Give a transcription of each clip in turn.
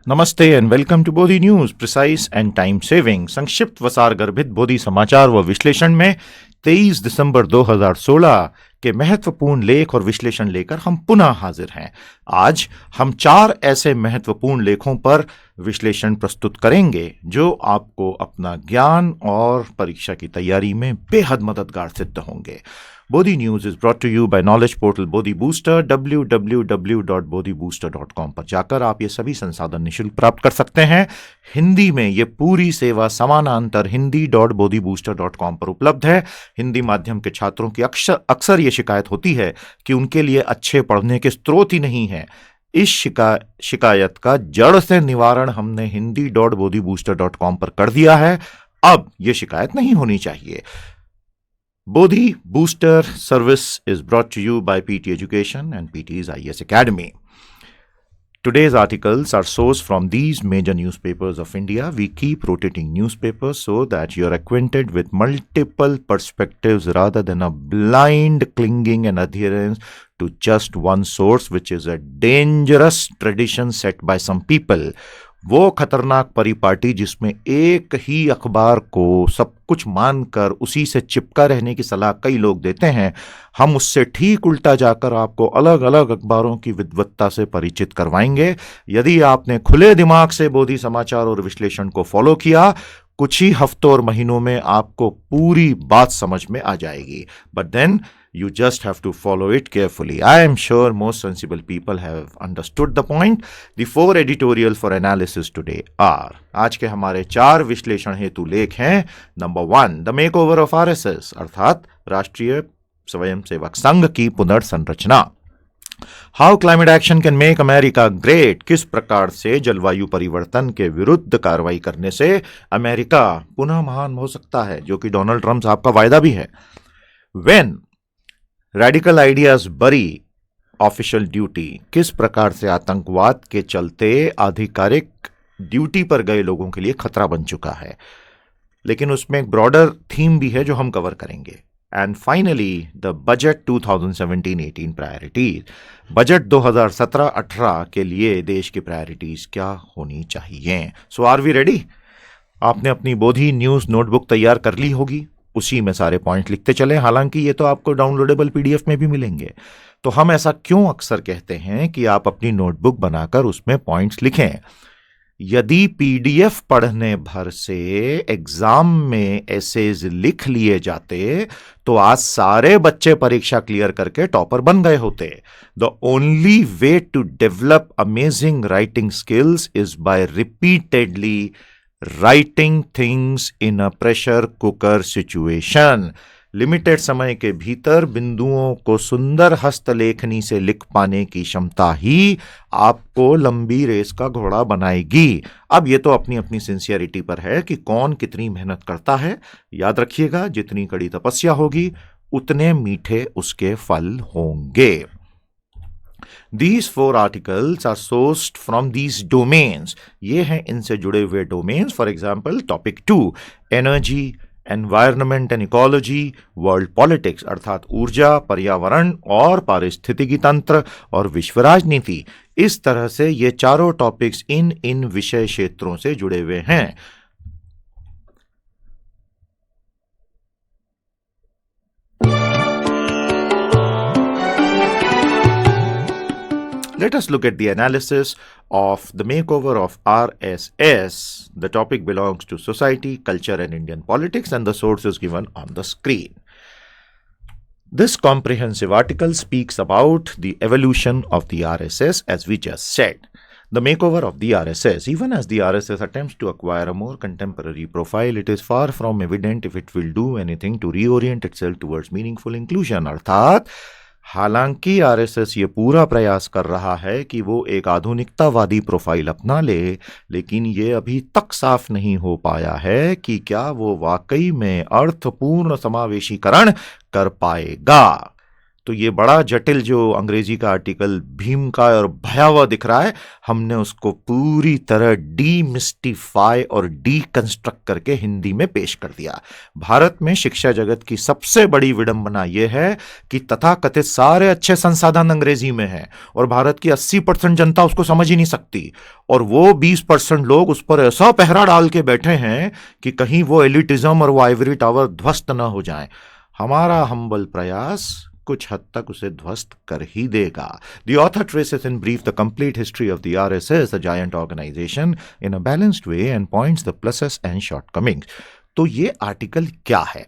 नमस्ते and welcome to Bodhi News, precise and time saving. संक्षिप्त व सारगर्भित बोधी समाचार व विश्लेषण में 23 दिसंबर 2016 के महत्वपूर्ण लेख और विश्लेषण लेकर हम पुनः हाजिर हैं। आज हम 4 ऐसे महत्वपूर्ण लेखों पर विश्लेषण प्रस्तुत करेंगे जो आपको अपना ज्ञान और परीक्षा की तैयारी में बेहद मददगार सिद्ध होंगे। Bodhi News is brought to you by knowledge portal Bodhi Booster. www.bodhibooster.com पर जाकर आप ये सभी संसाधन निःशुल्क प्राप्त कर सकते हैं। हिंदी में ये पूरी सेवा समानांतर hindi.bodhibooster.com पर उपलब्ध है। हिंदी माध्यम के छात्रों की अक्सर ये शिकायत होती है कि उनके लिए अच्छे पढ़ने के स्रोत ही नहीं है। इस शिकायत का जड़ से निवारण हमने hindi.bodhibooster.com पर कर दिया है। अब ये शिकायत नहीं होनी चाहिए। Bodhi Booster service is brought to you by PT Education and PT's IES Academy. Today's articles are sourced from these major newspapers of India. We keep rotating newspapers so that you're acquainted with multiple perspectives rather than a blind clinging and adherence to just one source, which is a dangerous tradition set by some people. वो खतरनाक परिपाटी जिसमें एक ही अखबार को सब कुछ मानकर उसी से चिपका रहने की सलाह कई लोग देते हैं, हम उससे ठीक उल्टा जाकर आपको अलग अलग अखबारों की विद्वत्ता से परिचित करवाएंगे। यदि आपने खुले दिमाग से बोधी समाचार और विश्लेषण को फॉलो किया, कुछ ही हफ्तों और महीनों में आपको पूरी बात समझ में आ जाएगी। But then you just have to follow it carefully. I am sure most sensible people have understood the point. The 4 editorial for analysis today are, आज के हमारे 4 विश्लेषण हेतु लेख हैं। Number 1, the makeover of RSS अर्थात राष्ट्रीय स्वयंसेवक संघ की पुनर्संरचना। How climate action can make America great, किस प्रकार से जलवायु परिवर्तन के विरुद्ध कार्रवाई करने से अमेरिका पुनः महान हो सकता है, जो कि डोनाल्ड ट्रंप साहब का वायदा भी है। When रेडिकल आइडियाज बरी ऑफिशियल ड्यूटी, किस प्रकार से आतंकवाद के चलते आधिकारिक ड्यूटी पर गए लोगों के लिए खतरा बन चुका है। लेकिन उसमें एक ब्रॉडर थीम भी है जो हम कवर करेंगे। And finally the budget 2017-18 priorities, budget 2017-18 के लिए देश की प्रायोरिटीज क्या होनी चाहिए। सो आर वी रेडी? आपने अपनी बोधी न्यूज नोटबुक तैयार कर ली होगी, उसी में सारे पॉइंट लिखते चले। हालांकि ये तो आपको डाउनलोडेबल पीडीएफ में भी मिलेंगे। तो हम ऐसा क्यों अक्सर कहते हैं कि आप अपनी नोटबुक बनाकर उसमें पॉइंट्स लिखें। यदि पीडीएफ पढ़ने भर से एग्जाम में एसेज लिख लिए जाते तो आज सारे बच्चे परीक्षा क्लियर करके टॉपर बन गए होते। The only way to develop amazing writing skills is by repeatedly writing things in a pressure cooker situation. Limited समय के भीतर बिंदुओं को सुंदर हस्तलेखनी से लिख पाने की क्षमता ही आपको लंबी रेस का घोड़ा बनाएगी। अब ये तो अपनी अपनी सिंसियरिटी पर है कि कौन कितनी मेहनत करता है। याद रखिएगा, जितनी कड़ी तपस्या होगी उतने मीठे उसके फल होंगे। These 4 articles are sourced from these domains. ये हैं इनसे जुड़े हुए domains. For example topic 2, energy, environment and ecology, world politics अर्थात ऊर्जा, पर्यावरण और पारिस्थितिकी तंत्र और विश्व राजनीति। इस तरह से ये चारों टॉपिक्स इन विषय क्षेत्रों से जुड़े हुए हैं। Let us look at the analysis of the makeover of RSS. The topic belongs to society, culture and Indian politics, and the source is given on the screen. This comprehensive article speaks about the evolution of the RSS, as we just said. The makeover of the RSS. Even as the RSS attempts to acquire a more contemporary profile, it is far from evident if it will do anything to reorient itself towards meaningful inclusion. अर्थात हालांकि RSS ये पूरा प्रयास कर रहा है कि वो एक आधुनिकतावादी प्रोफाइल अपना ले, लेकिन ये अभी तक साफ नहीं हो पाया है कि क्या वो वाकई में अर्थपूर्ण समावेशीकरण कर पाएगा। तो ये बड़ा जटिल जो अंग्रेजी का आर्टिकल भीम का और भयावह दिख रहा है, हमने उसको पूरी तरह डीमिस्टिफाई और डीकंस्ट्रक्ट करके हिंदी में पेश कर दिया। भारत में शिक्षा जगत की सबसे बड़ी विडंबना यह है कि तथाकथित सारे अच्छे संसाधन अंग्रेजी में हैं और भारत की 80% जनता उसको समझ ही नहीं सकती, और वो 20% लोग उस पर ऐसा पहरा डाल के बैठे हैं कि कहीं वो एलिटिज्म और वो आइवरी टावर ध्वस्त न हो जाए। हमारा हम्बल प्रयास कुछ हद तक उसे ध्वस्त कर ही देगा। The author traces in brief the complete history of the RSS, a giant organization, in a balanced way and points the pluses and shortcomings. तो ये आर्टिकल क्या है?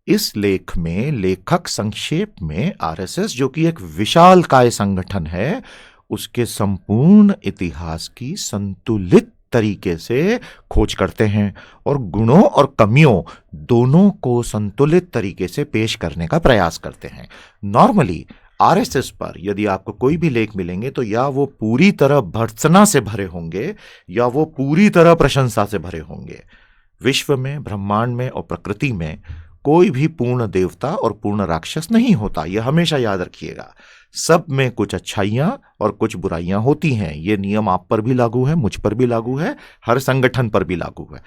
इस लेख में लेखक संक्षेप में आरएसएस, जो कि एक विशालकाय संगठन है, उसके संपूर्ण इतिहास की संतुलित तरीके से खोज करते हैं और गुणों और कमियों दोनों को संतुलित तरीके से पेश करने का प्रयास करते हैं। नॉर्मली आरएसएस पर यदि आपको कोई भी लेख मिलेंगे तो या वो पूरी तरह भर्त्सना से भरे होंगे या वो पूरी तरह प्रशंसा से भरे होंगे। विश्व में, ब्रह्मांड में और प्रकृति में कोई भी पूर्ण देवता और पूर्ण राक्षस नहीं होता, यह हमेशा याद रखिएगा। सब में कुछ अच्छाइयां और कुछ बुराइयां होती हैं। यह नियम आप पर भी लागू है, मुझ पर भी लागू है, हर संगठन पर भी लागू है।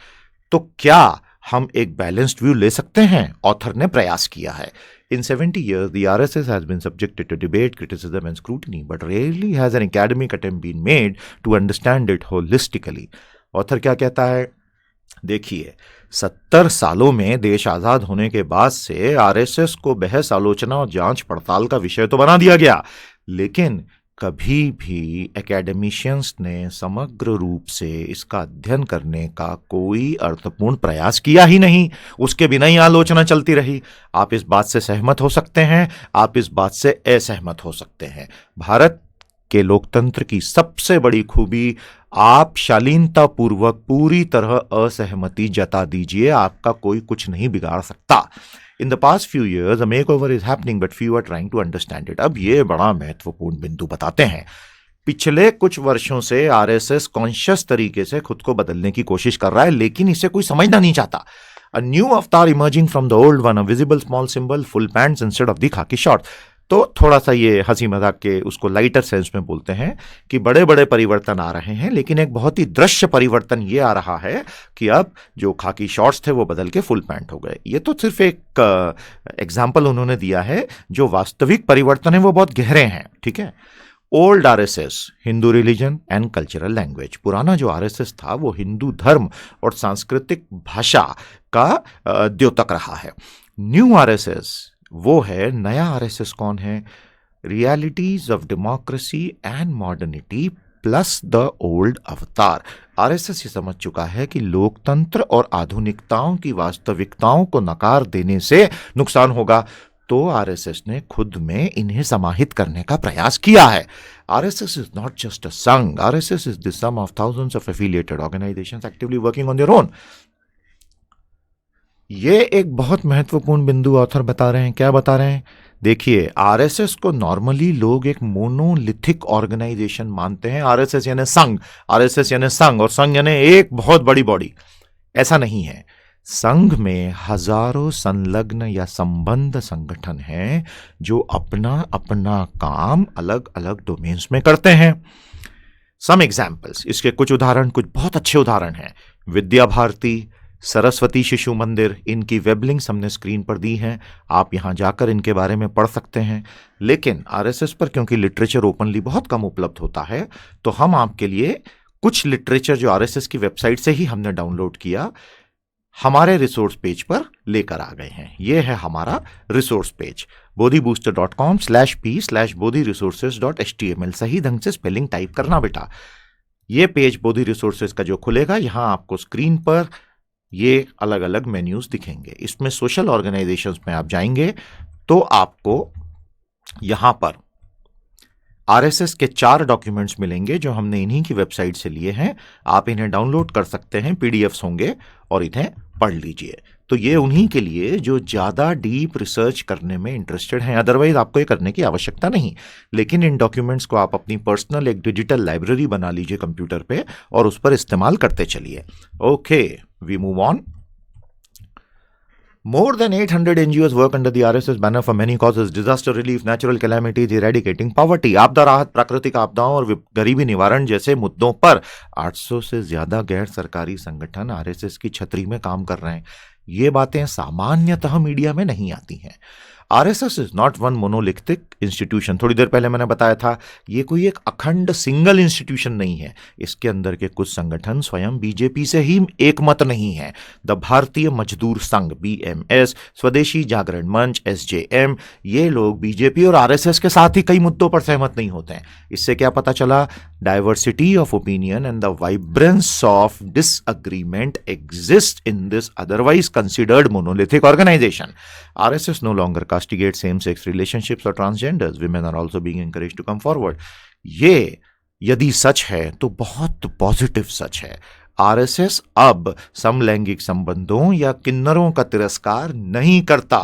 तो क्या हम एक बैलेंस्ड व्यू ले सकते हैं? ऑथर ने प्रयास किया है। In 70 years, the RSS has been subjected to debate, criticism and scrutiny, but rarely has an academic attempt been made to understand it holistically. Author क्या कहता है? देखिए, 70 सालों में देश आजाद होने के बाद से आरएसएस को बहस, आलोचना और जांच पड़ताल का विषय तो बना दिया गया, लेकिन कभी भी एकेडमिशियंस ने समग्र रूप से इसका अध्ययन करने का कोई अर्थपूर्ण प्रयास किया ही नहीं। उसके बिना ही आलोचना चलती रही। आप इस बात से सहमत हो सकते हैं, आप इस बात से असहमत हो सकते हैं। भारत के लोकतंत्र की सबसे बड़ी खूबी, आप शालीनता पूर्वक पूरी तरह असहमति जता दीजिए, आपका कोई कुछ नहीं बिगाड़ सकता। In the past few years, a makeover is happening, but few are trying to understand it. अब ये बड़ा महत्वपूर्ण बिंदु बताते हैं। पिछले कुछ वर्षों से आरएसएस कॉन्शियस तरीके से खुद को बदलने की कोशिश कर रहा है, लेकिन इसे कोई समझना नहीं चाहता। A new avatar emerging from the old one, a visible small symbol, full pants instead of the khaki shorts. तो थोड़ा सा ये हंसी मजाक के उसको लाइटर सेंस में बोलते हैं कि बड़े बड़े परिवर्तन आ रहे हैं, लेकिन एक बहुत ही दृश्य परिवर्तन ये आ रहा है कि अब जो खाकी शॉर्ट्स थे वो बदल के फुल पैंट हो गए। ये तो सिर्फ एक एग्जाम्पल उन्होंने दिया है, जो वास्तविक परिवर्तन है वो बहुत गहरे हैं। ठीक है। Old RSS, Hindu religion and cultural language, पुराना जो आरएसएस था वो हिंदू धर्म और सांस्कृतिक भाषा का द्योतक रहा है। न्यू आरएसएस वो है, नया आरएसएस कौन है? Realities of democracy and modernity plus the old अवतार। आरएसएस ये समझ चुका है कि लोकतंत्र और आधुनिकताओं की वास्तविकताओं को नकार देने से नुकसान होगा, तो आरएसएस ने खुद में इन्हें समाहित करने का प्रयास किया है। RSS is not just a Sangh, RSS is the sum of thousands of affiliated organisations actively working on their own. ये एक बहुत महत्वपूर्ण बिंदु ऑथर बता रहे हैं। क्या बता रहे हैं? देखिए, आरएसएस को नॉर्मली लोग एक मोनोलिथिक ऑर्गेनाइजेशन मानते हैं। आरएसएस यानी संघ, आरएसएस यानी संघ, और संघ यानी एक बहुत बड़ी बॉडी। ऐसा नहीं है। संघ में हजारों संलग्न या संबंध संगठन हैं जो अपना अपना काम अलग अलग डोमेन्स में करते हैं। सम एग्जाम्पल्स, इसके कुछ उदाहरण, कुछ बहुत अच्छे उदाहरण हैं। विद्या भारती, सरस्वती शिशु मंदिर, इनकी वेब लिंक्स हमने स्क्रीन पर दी हैं, आप यहां जाकर इनके बारे में पढ़ सकते हैं। लेकिन आरएसएस पर क्योंकि लिटरेचर ओपनली बहुत कम उपलब्ध होता है, तो हम आपके लिए कुछ लिटरेचर जो आरएसएस की वेबसाइट से ही हमने डाउनलोड किया, हमारे रिसोर्स पेज पर लेकर आ गए हैं। यह है हमारा रिसोर्स पेज, bodhibooster.com/p/bodhiresources.html। सही ढंग से स्पेलिंग टाइप करना बेटा। यह पेज बोधि रिसोर्सेज का जो खुलेगा, यहां आपको स्क्रीन पर ये अलग अलग मेन्यूज दिखेंगे। इसमें सोशल ऑर्गेनाइजेशंस में आप जाएंगे तो आपको यहां पर आरएसएस के 4 डॉक्यूमेंट्स मिलेंगे जो हमने इन्हीं की वेबसाइट से लिए हैं। आप इन्हें डाउनलोड कर सकते हैं, पीडीएफ्स होंगे, और इन्हें पढ़ लीजिए। तो ये उन्हीं के लिए जो ज़्यादा डीप रिसर्च करने में इंटरेस्टेड हैं। अदरवाइज आपको ये करने की आवश्यकता नहीं। लेकिन इन डॉक्यूमेंट्स को आप अपनी पर्सनल एक डिजिटल लाइब्रेरी बना लीजिए कंप्यूटर पे और उस पर इस्तेमाल करते चलिए। Okay, we move on. More than 800 NGOs work under the RSS banner for many causes: disaster relief, natural calamities, eradicating poverty, आपदा राहत, प्राकृतिक आपदाओं और गरीबी निवारण जैसे मुद्दों पर 800 से ज्यादा गैर सरकारी संगठन आरएसएस की छतरी में काम कर रहे हैं। ये बातें सामान्यतः मीडिया में नहीं आती हैं। RSS is not one monolithic institution. थोड़ी देर पहले मैंने बताया था, ये कोई एक अखंड सिंगल इंस्टीट्यूशन नहीं है। इसके अंदर के कुछ संगठन स्वयं बीजेपी से ही एक मत नहीं है। द भारतीय मजदूर संघ बीएमएस, स्वदेशी जागरण मंच एसजेएम, ये लोग बीजेपी और आरएसएस के साथ ही कई मुद्दों पर सहमत नहीं होते हैं। इससे क्या पता चला? Diversity of opinion and the vibrance of disagreement exist in this otherwise considered monolithic organisation. RSS no longer castigates same-sex relationships or transgenders. Women are also being encouraged to come forward. ये यदि सच है तो बहुत positive such है। RSS अब समलैंगिक संबंधों या किन्नरों का तिरस्कार नहीं करता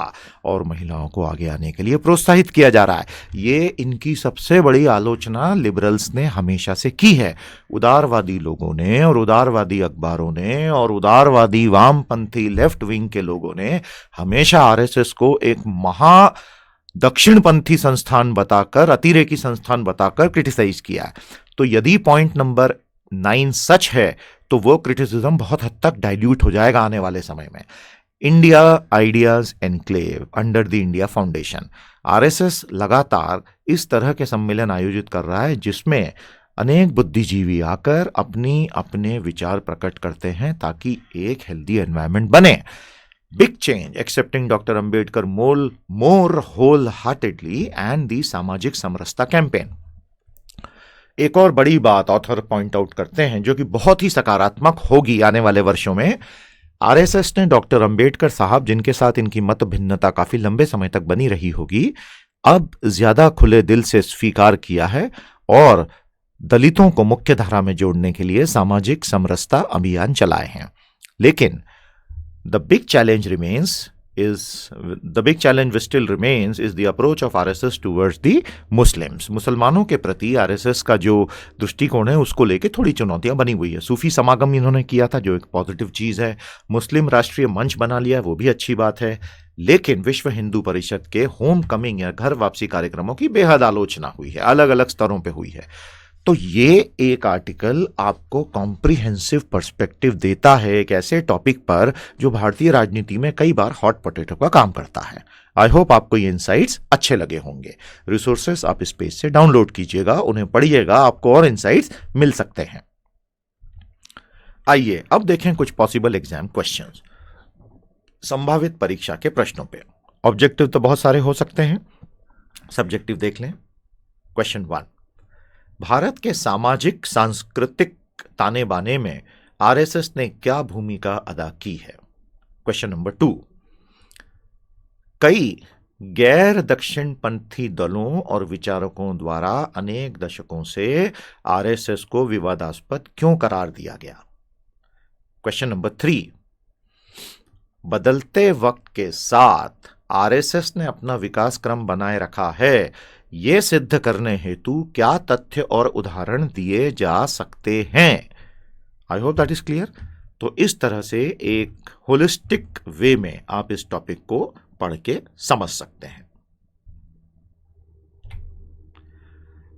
और महिलाओं को आगे आने के लिए प्रोत्साहित किया जा रहा है। ये इनकी सबसे बड़ी आलोचना लिबरल्स ने हमेशा से की है। उदारवादी लोगों ने और उदारवादी अखबारों ने और उदारवादी वामपंथी लेफ्ट विंग के लोगों ने हमेशा आरएसएस को एक महा दक्षिणपंथी संस्थान बताकर, अतिरेकी संस्थान बताकर क्रिटिसाइज किया है। तो यदि पॉइंट नंबर 9 सच है तो वो क्रिटिसिज्म बहुत हद तक डाइल्यूट हो जाएगा आने वाले समय में। India ideas enclave under the India foundation, RSS लगातार इस तरह के सम्मेलन आयोजित कर रहा है जिसमें अनेक बुद्धिजीवी आकर अपने विचार प्रकट करते हैं ताकि एक हेल्दी एनवायरनमेंट बने। Big change accepting doctor Ambedkar more wholeheartedly and the सामाजिक समरसता कैंपेन। एक और बड़ी बात ऑथर पॉइंट आउट करते हैं जो कि बहुत ही सकारात्मक होगी आने वाले वर्षों में। आरएसएस ने डॉक्टर अंबेडकर साहब, जिनके साथ इनकी मत भिन्नता काफी लंबे समय तक बनी रही होगी, अब ज्यादा खुले दिल से स्वीकार किया है और दलितों को मुख्य धारा में जोड़ने के लिए सामाजिक समरसता अभियान चलाए हैं। लेकिन the big challenge still remains is the approach of RSS towards the Muslims. मुसलमानों के प्रति आरएसएस का जो दृष्टिकोण है उसको लेके थोड़ी चुनौतियां बनी हुई है। सूफी समागम इन्होंने किया था जो एक पॉजिटिव चीज है। मुस्लिम राष्ट्रीय मंच बना लिया, वो भी अच्छी बात है। लेकिन विश्व हिंदू परिषद के होम कमिंग या घर वापसी कार्यक्रमों की बेहद आलोचना हुई है, अलग अलग स्तरों पे हुई है। तो ये एक आर्टिकल आपको कॉम्प्रिहेंसिव पर्सपेक्टिव देता है एक ऐसे टॉपिक पर जो भारतीय राजनीति में कई बार हॉट पोटैटो का काम करता है। आई होप आपको ये इनसाइट्स अच्छे लगे होंगे। रिसोर्सेस आप इस पेज से डाउनलोड कीजिएगा, उन्हें पढ़िएगा, आपको और इनसाइट्स मिल सकते हैं। आइए अब देखें कुछ पॉसिबल एग्जाम क्वेश्चंस। संभावित परीक्षा के प्रश्नों पे ऑब्जेक्टिव तो बहुत सारे हो सकते हैं, सब्जेक्टिव देख लें। क्वेश्चन 1, भारत के सामाजिक सांस्कृतिक ताने बाने में आरएसएस ने क्या भूमिका अदा की है? क्वेश्चन नंबर 2, कई गैर दक्षिणपंथी दलों और विचारकों द्वारा अनेक दशकों से आरएसएस को विवादास्पद क्यों करार दिया गया? क्वेश्चन नंबर 3, बदलते वक्त के साथ आरएसएस ने अपना विकास क्रम बनाए रखा है, ये सिद्ध करने हेतु क्या तथ्य और उदाहरण दिए जा सकते हैं? I hope that is clear. तो इस तरह से एक होलिस्टिक वे में आप इस टॉपिक को पढ़ के समझ सकते हैं।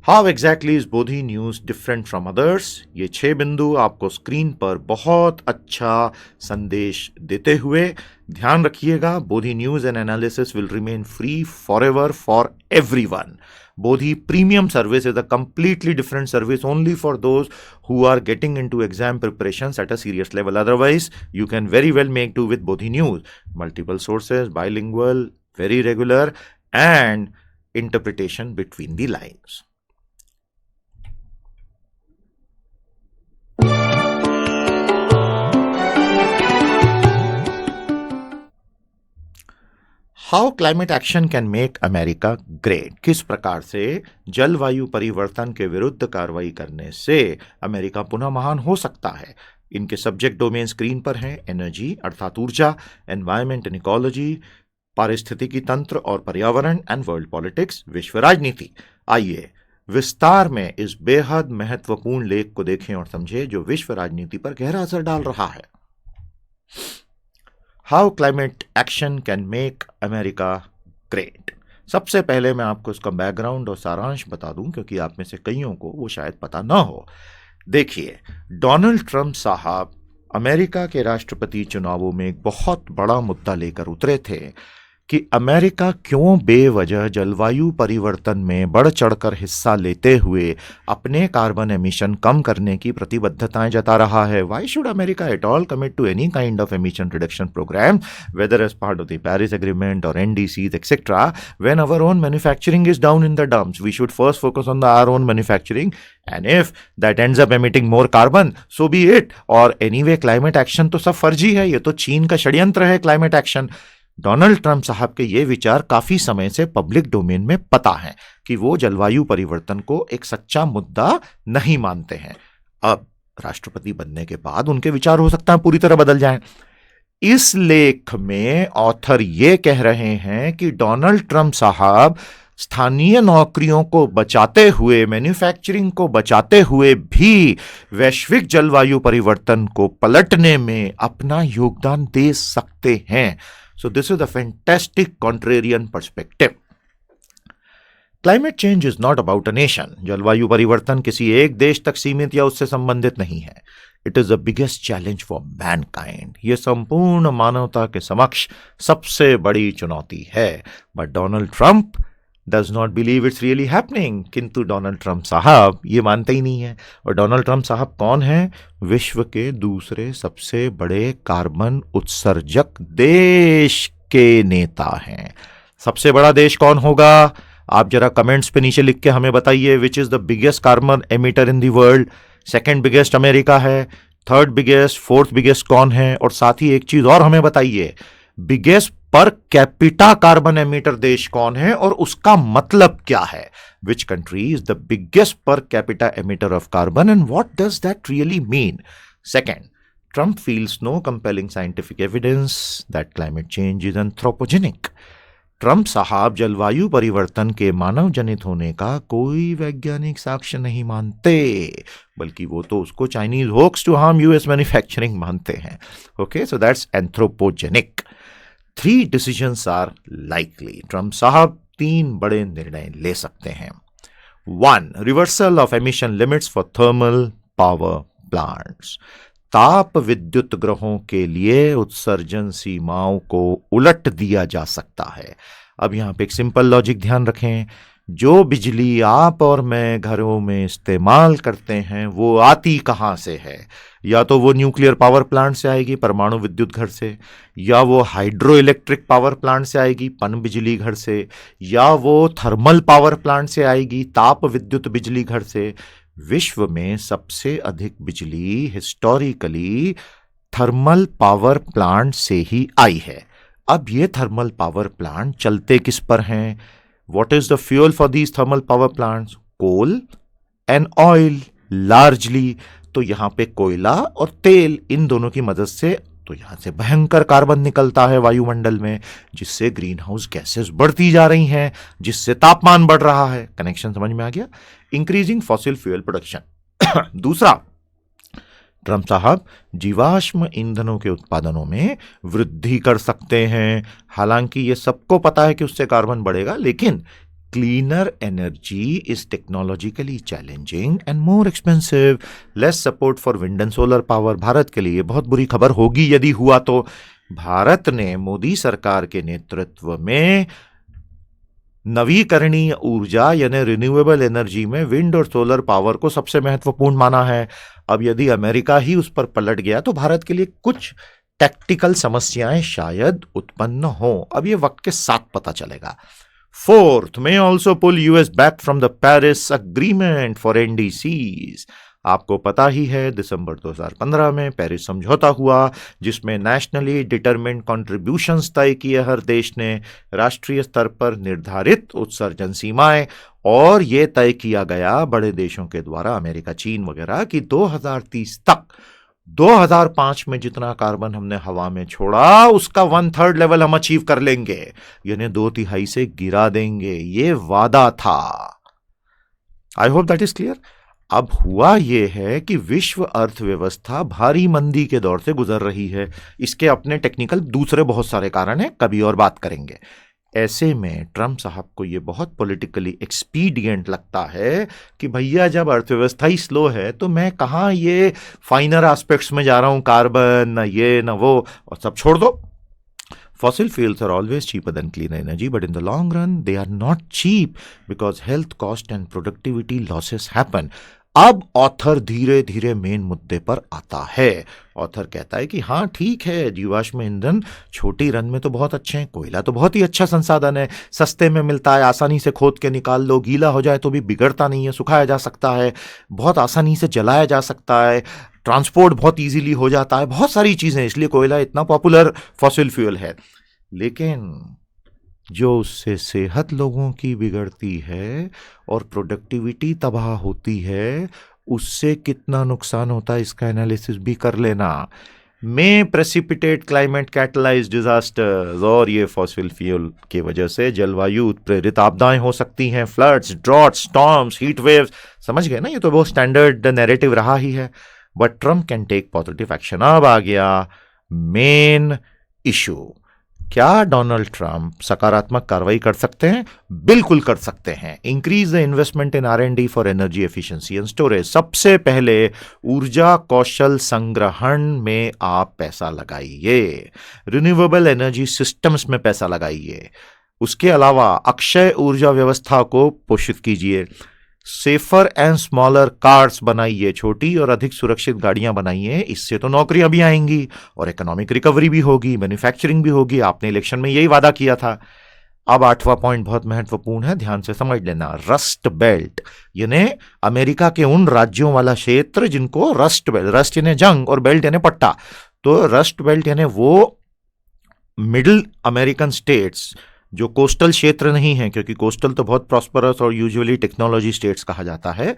How exactly is Bodhi news different from others? ये 6 बिंदु आपको स्क्रीन पर बहुत अच्छा संदेश देते हुए ध्यान रखिएगा। Bodhi news and analysis will remain free forever for everyone. Bodhi Premium service is a completely different service only for those who are getting into exam preparations at a serious level. Otherwise, you can very well make do with Bodhi News. Multiple sources, bilingual, very regular, and interpretation between the lines. How climate action can make America great? किस प्रकार से जलवायु परिवर्तन के विरुद्ध कार्रवाई करने से अमेरिका पुनः महान हो सकता है? इनके सब्जेक्ट डोमेन स्क्रीन पर हैं। एनर्जी अर्थात ऊर्जा, एनवायरमेंट एंड इकोलॉजी, पारिस्थितिकी तंत्र और पर्यावरण, एंड वर्ल्ड पॉलिटिक्स, विश्व राजनीति। आइए विस्तार में इस बेहद महत्वपूर्ण लेख को देखें और समझें जो विश्व राजनीति पर गहरा असर डाल रहा है। How climate action can make America great. सबसे पहले मैं आपको इसका बैकग्राउंड और सारांश बता दूं, क्योंकि आप में से कईयों को वो शायद पता ना हो। देखिए, डोनाल्ड ट्रंप साहब अमेरिका के राष्ट्रपति चुनावों में एक बहुत बड़ा मुद्दा लेकर उतरे थे कि अमेरिका क्यों बेवजह जलवायु परिवर्तन में बढ़ चढ़कर हिस्सा लेते हुए अपने कार्बन एमिशन कम करने की प्रतिबद्धताएं जता रहा है। Why should America at all commit to any kind of emission reduction programme, whether as part of the Paris agreement और NDCs etcetera, when our own manufacturing is down in the dumps? We should first focus on our own manufacturing, and if that ends up emitting more carbon, so be it. और anyway climate action तो सब फर्जी है, ये तो चीन का षड्यंत्र है क्लाइमेट एक्शन। डोनाल्ड ट्रंप साहब के ये विचार काफी समय से पब्लिक डोमेन में पता है कि वो जलवायु परिवर्तन को एक सच्चा मुद्दा नहीं मानते हैं। अब राष्ट्रपति बनने के बाद उनके विचार हो सकता है पूरी तरह बदल जाएं। इस लेख में ऑथर ये कह रहे हैं कि डोनाल्ड ट्रंप साहब स्थानीय नौकरियों को बचाते हुए, मैन्युफैक्चरिंग को बचाते हुए भी वैश्विक जलवायु परिवर्तन को पलटने में अपना योगदान दे सकते हैं। So this is a fantastic contrarian perspective. Climate change is not about a nation. जलवायु परिवर्तन किसी एक देश तक सीमित या उससे संबंधित नहीं है। It is the biggest challenge for mankind. ये संपूर्ण मानवता के समक्ष सबसे बड़ी चुनौती है। But Donald Trump does not believe it's really happening. किंतु डोनाल्ड ट्रंप साहब ये मानते ही नहीं है। और डोनाल्ड ट्रंप साहब कौन है? विश्व के दूसरे सबसे बड़े कार्बन उत्सर्जक देश के नेता हैं। सबसे बड़ा देश कौन होगा? आप जरा कमेंट्स पे नीचे लिख के हमें बताइए। Which is the biggest carbon emitter in the world? Second biggest America है, थर्ड बिगेस्ट, फोर्थ बिगेस्ट कौन है? और साथ ही एक चीज और हमें बताइए, biggest per capita carbon emitter देश कौन है और उसका मतलब क्या है? Which country is the biggest per capita emitter of carbon and what does that really mean? Second, Trump feels no compelling scientific evidence that climate change is anthropogenic. Trump साहब जलवायु परिवर्तन के मानव जनित होने का कोई वैज्ञानिक साक्ष्य नहीं मानते, बल्कि वो तो उसको Chinese hoax to harm US manufacturing मानते हैं। Okay, so that's anthropogenic. 3 decisions are likely. Trump साहब 3 बड़े निर्णय ले सकते हैं। 1. Reversal of emission limits for thermal power plants. ताप विद्युत ग्रहों के लिए उत्सर्जन सीमाओं को उलट दिया जा सकता है। अब यहां पे एक सिंपल लॉजिक ध्यान रखें। जो बिजली आप और मैं घरों में इस्तेमाल करते हैं वो आती कहां से है? या तो वो न्यूक्लियर पावर प्लांट से आएगी, परमाणु विद्युत घर से, या वो हाइड्रो इलेक्ट्रिक पावर प्लांट से आएगी, पन बिजली घर से, या वो थर्मल पावर प्लांट से आएगी, ताप विद्युत बिजली घर से। विश्व में सबसे अधिक बिजली हिस्टोरिकली थर्मल पावर प्लांट से ही आई है। अब ये थर्मल पावर प्लांट चलते किस पर हैं? What is the fuel for these thermal power plants? Coal and oil largely। तो यहां पे कोयला और तेल, इन दोनों की मदद से तो यहां से भयंकर कार्बन निकलता है वायुमंडल में, जिससे ग्रीन हाउस गैसेस बढ़ती जा रही हैं, जिससे तापमान बढ़ रहा है। कनेक्शन समझ में आ गया? Increasing fossil fuel production. दूसरा, ट्रंप साहब जीवाश्म ईंधनों के उत्पादनों में वृद्धि कर सकते हैं। हालांकि ये सबको पता है कि उससे कार्बन बढ़ेगा, लेकिन cleaner energy is technologically challenging and more expensive. Less support for wind and solar power. Bharat के लिए बहुत बुरी खबर होगी यदि हुआ तो। भारत ने मोदी सरकार के नेतृत्व में नवीकरणीय ऊर्जा यानी रिन्यूएबल एनर्जी में विंड और सोलर पावर को सबसे महत्वपूर्ण माना है। अब यदि अमेरिका ही उस पर पलट गया तो भारत के लिए कुछ टैक्टिकल समस्याएं शायद उत्पन्न हो। अब ये वक्त के साथ पता चलेगा। Fourth, may also pull US back from the Paris agreement for NDCs। आपको पता ही है, दिसंबर 2015 में पेरिस समझौता हुआ, जिसमें नेशनली डिटरमिन्ड कॉन्ट्रीब्यूशंस तय किए हर देश ने, राष्ट्रीय स्तर पर निर्धारित उत्सर्जन सीमाएं, और ये तय किया गया बड़े देशों के द्वारा, अमेरिका, चीन वगैरह, कि 2030 तक 2005 में जितना कार्बन हमने हवा में छोड़ा उसका 1/3 लेवल हम अचीव कर लेंगे, यानी 2/3 से गिरा देंगे। ये वादा था। I hope that is clear. अब हुआ ये है कि विश्व अर्थव्यवस्था भारी मंदी के दौर से गुजर रही है। इसके अपने टेक्निकल दूसरे बहुत सारे कारण हैं, कभी और बात करेंगे। ऐसे में ट्रम्प साहब को ये बहुत पॉलिटिकली एक्सपीडिएंट लगता है कि भैया जब अर्थव्यवस्था ही स्लो है तो मैं कहाँ ये फाइनर एस्पेक्ट्स में जा रहा हूँ, कार्बन ना ये ना वो, और सब छोड़ दो। Fossil fuels are always cheaper than clean energy, but in the long run, they are not cheap because health cost and productivity losses happen. अब ऑथर धीरे धीरे मेन मुद्दे पर आता है। ऑथर कहता है कि हाँ ठीक है, जीवाश्म ईंधन छोटी रन में तो बहुत अच्छे हैं, कोयला तो बहुत ही अच्छा संसाधन है, सस्ते में मिलता है, आसानी से खोद के निकाल लो, गीला हो जाए तो भी बिगड़ता नहीं है, सुखाया जा सकता है, बहुत आसानी से जलाया जा सकता है, ट्रांसपोर्ट बहुत इजीली हो जाता है, बहुत सारी चीजें, इसलिए कोयला इतना पॉपुलर फॉसिल फ्यूल है। लेकिन जो उससे सेहत लोगों की बिगड़ती है और प्रोडक्टिविटी तबाह होती है, उससे कितना नुकसान होता है इसका एनालिसिस भी कर लेना। में प्रेसिपिटेट क्लाइमेट कैटलाइज डिजास्टर्स, और ये फॉसिल फ्यूल की वजह से जलवायु प्रेरित आपदाएं हो सकती हैं, floods, droughts, storms, heat waves. समझ गए ना, ये तो बहुत स्टैंडर्ड नैरेटिव रहा ही है। But Trump can take positive action. अब आ गया मेन इशू। क्या डोनाल्ड ट्रंप सकारात्मक कार्रवाई कर सकते हैं? बिल्कुल कर सकते हैं। Increase the investment in R&D for energy efficiency and storage. सबसे पहले ऊर्जा कौशल संग्रहण में आप पैसा लगाइए, रिन्यूएबल एनर्जी सिस्टम्स में पैसा लगाइए। उसके अलावा अक्षय ऊर्जा व्यवस्था को पोषित कीजिए, सेफर एंड स्मॉलर कार्स बनाइए, छोटी और अधिक सुरक्षित गाड़ियां बनाइए। इससे तो नौकरियां भी आएंगी और इकोनॉमिक रिकवरी भी होगी, मैन्युफैक्चरिंग भी होगी। आपने इलेक्शन में यही वादा किया था। अब 8वां पॉइंट बहुत महत्वपूर्ण है, ध्यान से समझ लेना। रस्ट बेल्ट यानी अमेरिका के उन राज्यों वाला क्षेत्र जिनको रस्ट बेल्ट, रस्ट यानी जंग और बेल्ट यानी पट्टा, तो रस्ट बेल्ट यानी वो मिडिल अमेरिकन स्टेट्स जो कोस्टल क्षेत्र नहीं है, क्योंकि कोस्टल तो बहुत प्रॉस्परस और यूजुअली टेक्नोलॉजी स्टेट्स कहा जाता है।